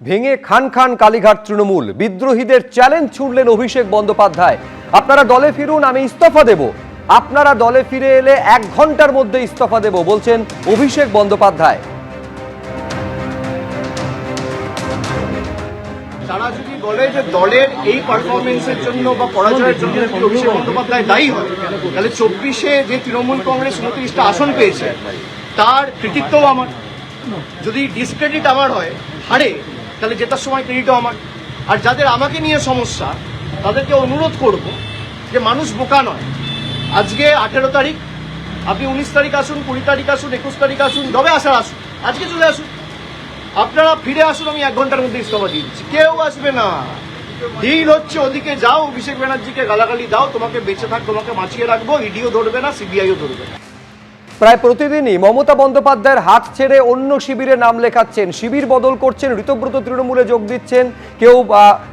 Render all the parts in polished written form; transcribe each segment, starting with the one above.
ভেঙে খান খান কালীঘাট তৃণমূল, বিদ্রোহীদের চ্যালেঞ্জ ছুড়লেন অভিষেক বন্দ্যোপাধ্যায়। আপনারা দলে ফিরুন, আমি ইস্তফা দেব। আপনারা দলে ফিরে এলে 1 ঘন্টার মধ্যে ইস্তফা দেব বলছেন অভিষেক বন্দ্যোপাধ্যায়। তারা যদি বলে যে দলের এই পারফরমেন্সের জন্য বা পরাজয়ের জন্য অভিষেক বন্দ্যোপাধ্যায় দায়ী হয়, তাহলে 24-এ যে তৃণমূল কংগ্রেস 29টা আসন পেয়েছে তার কৃতিত্বও আমার। যদি ডিসক্রেডিট আমার হয়, হারে, তাহলে জেতার সময় ক্রেডিটও আমার। আর যাদের আমাকে নিয়ে সমস্যা তাদেরকে অনুরোধ করব যে মানুষ বোকা নয়। আজকে 18 তারিখ, আপনি 19 তারিখ আসুন, 20 তারিখ আসুন, 21 তারিখ আসুন, যবে আসার আসুন, আজকে চলে আসুন। আপনারা ফিরে আসুন, আমি 1 ঘন্টার মধ্যে ইস্তফা দিয়ে দিচ্ছি। কেউ আসবে না। ডিল হচ্ছে ওদিকে যাও, অভিষেক ব্যানার্জিকে গালাগালি দাও, তোমাকে বেঁচে থাক, তোমাকে বাঁচিয়ে রাখবো, ইডিও ধরবে না, সিবিআইও ধরবে না। প্রায় প্রতিদিনই মমতা বন্দ্যোপাধ্যায়ের হাত ছেড়ে অন্য শিবিরে নাম লেখাচ্ছেন, শিবির বদল করছেন, ঋতব্রত তৃণমূলে যোগ দিচ্ছেন, কেউ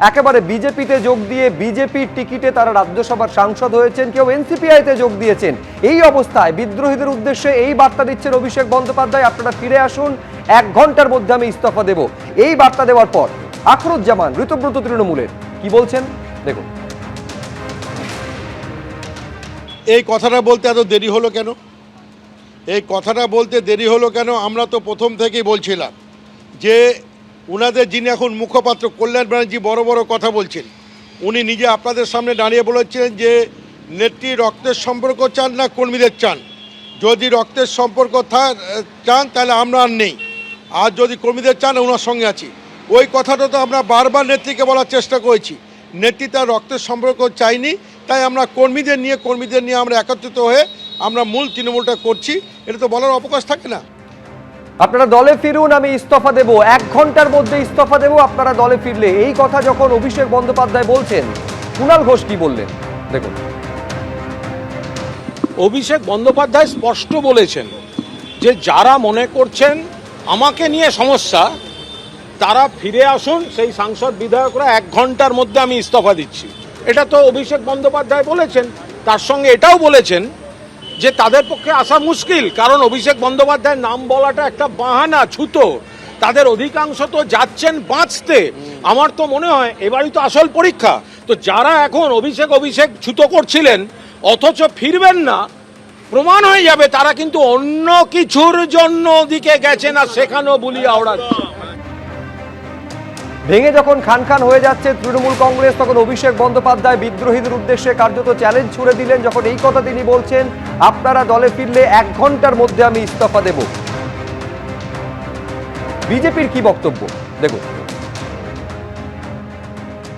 একেবারে বিজেপিতে যোগ দিয়ে বিজেপির টিকিটে তারা রাজ্যসভার সাংসদ হয়েছেন, কেউ এনসিপিআইতে যোগ দিয়েছেন। এই অবস্থায় বিদ্রোহীদের উদ্দেশ্যে এই বার্তা দিচ্ছেন অভিষেক বন্দ্যোপাধ্যায়, আপনারা ফিরে আসুন, 1 ঘন্টার মধ্যে আমি ইস্তফা দেব। এই বার্তা দেওয়ার পর আখরুজ্জামান ঋতব্রত তৃণমূলের কি বলছেন দেখুন। এই কথাটা বলতে এত দেরি হলো কেন? এই কথাটা বলতে দেরি হলো কেন? আমরা তো প্রথম থেকেই বলছিলাম যে ওনাদের যিনি এখন মুখপাত্র কল্যাণ ব্যানার্জি বড় বড় কথা বলছেন, উনি নিজে আপনাদের সামনে দাঁড়িয়ে বলেছিলেন যে নেত্রী রক্তের সম্পর্ক চান না কর্মীদের চান। যদি রক্তের সম্পর্ক চান তাহলে আমরা আর নেই, আর যদি কর্মীদের চান ওনার সঙ্গে আছি। ওই কথাটা তো আমরা বারবার নেত্রীকে বলার চেষ্টা করেছি। নেত্রী তার রক্তের সম্পর্ক চাইনি, তাই আমরা কর্মীদের নিয়ে আমরা একত্রিত হয়ে আমরা মূল তৃণমূলটা করছি। এটা তো বলার অবকাশ থাকে না। আপনারা দলে ফিরুন, আমি ইস্তফা দেব, 1 ঘন্টার মধ্যে ইস্তফা দেব আপনারা দলে ফিরলে। এই কথা যখন অভিষেক বন্দ্যোপাধ্যায় বলছেন, কুণাল ঘোষ কি বললেন দেখুন। অভিষেক বন্দ্যোপাধ্যায় স্পষ্ট বলেছেন যে যারা মনে করছেন আমাকে নিয়ে সমস্যা তারা ফিরে আসুন, সেই সাংসদ বিধায়করা 1 ঘন্টার মধ্যে আমি ইস্তফা দিচ্ছি। এটা তো অভিষেক বন্দ্যোপাধ্যায় বলেছেন। তার সঙ্গে এটাও বলেছেন যে তাদের পক্ষে আসা মুশকিল, কারণ অভিষেক বন্দ্যোপাধ্যায়ের নাম বলাটা একটা বাহানা, ছুতো। তাদের অধিকাংশ তো যাচ্ছেন বাঁচতে। আমার তো মনে হয় এবারই তো আসল পরীক্ষা। তো যারা এখন অভিষেক ছুতো করছিলেন অথচ ফিরবেন না, প্রমাণ হয়ে যাবে তারা কিন্তু অন্য কিছুর জন্য ওদিকে গেছেন আর সেখানেও বুলি আওড়াচ্ছে। ভেঙে যখন খান খান হয়ে যাচ্ছে তৃণমূল কংগ্রেস, তখন অভিষেক বন্দ্যোপাধ্যায় বিদ্রোহীদের উদ্দেশ্যে কার্যত চ্যালেঞ্জ ছুড়ে দিলেন, যখন এই কথা তিনি বলছেন আপনারা দলে ফিরলে 1 ঘন্টার মধ্যে আমি ইস্তফা দেব। বিজেপির কি বক্তব্য দেখুন।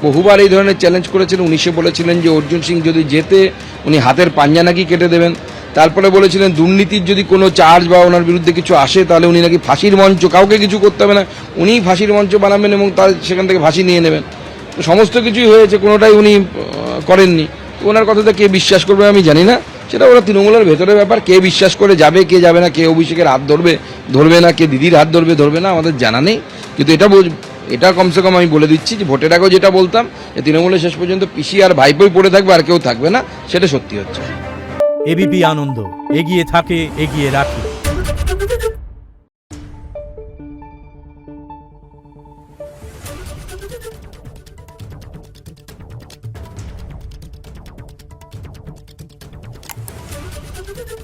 বহুবার এই ধরনের চ্যালেঞ্জ করেছেন। 19-এ বলেছিলেন যে অর্জুন সিং যদি জেতে উনি হাতের পাঞ্জা নাকি কেটে দেবেন। তারপরে বলেছিলেন দুর্নীতির যদি কোনো চার্জ বা ওনার বিরুদ্ধে কিছু আসে তাহলে উনি নাকি ফাঁসির মঞ্চ, কাউকে কিছু করতে হবে না, উনিই ফাঁসির মঞ্চ বানাবেন এবং তার সেখান থেকে ফাঁসি নিয়ে নেবেন। সমস্ত কিছুই হয়েছে, কোনোটাই উনি করেননি। ওনার কথাটা কে বিশ্বাস করবে আমি জানি না, সেটা ওরা তৃণমূলের ভেতরের ব্যাপার। কে বিশ্বাস করে যাবে, কে যাবে না, কে অভিষেকের হাত ধরবে না, কে দিদির হাত ধরবে না, আমাদের জানা নেই। কিন্তু এটা কমসে কম আমি বলে দিচ্ছি যে ভোটের আগেও যেটা বলতাম যে তৃণমূলের শেষ পর্যন্ত পিসি আর ভাইপোই পড়ে থাকবে, আর কেউ থাকবে না, সেটা সত্যি হচ্ছে। এবিপি আনন্দ, এগিয়ে থাকে, এগিয়ে রাখে। Thank you.